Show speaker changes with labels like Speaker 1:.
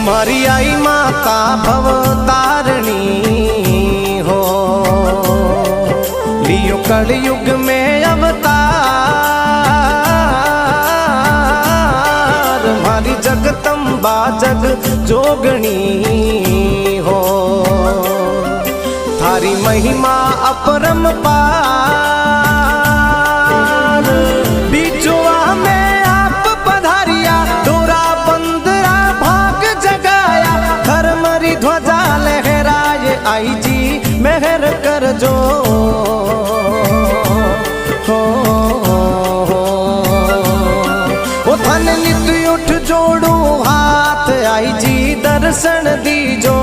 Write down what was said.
Speaker 1: मारी आई माता भवतारिणी हो, लियो कलयुग में अवतार। मारी जगदम्बा जग जोगणी हो, थारी महिमा अपरंपार। बिचुआ में आप पधारिया, डोरा बंदरा भाग जगाया, घर मरी ध्वजा लहराए, आई जी मेहर कर जो। ओ धन नित उठ जोड़ू हाथ, आई जी दर्शन दीजो।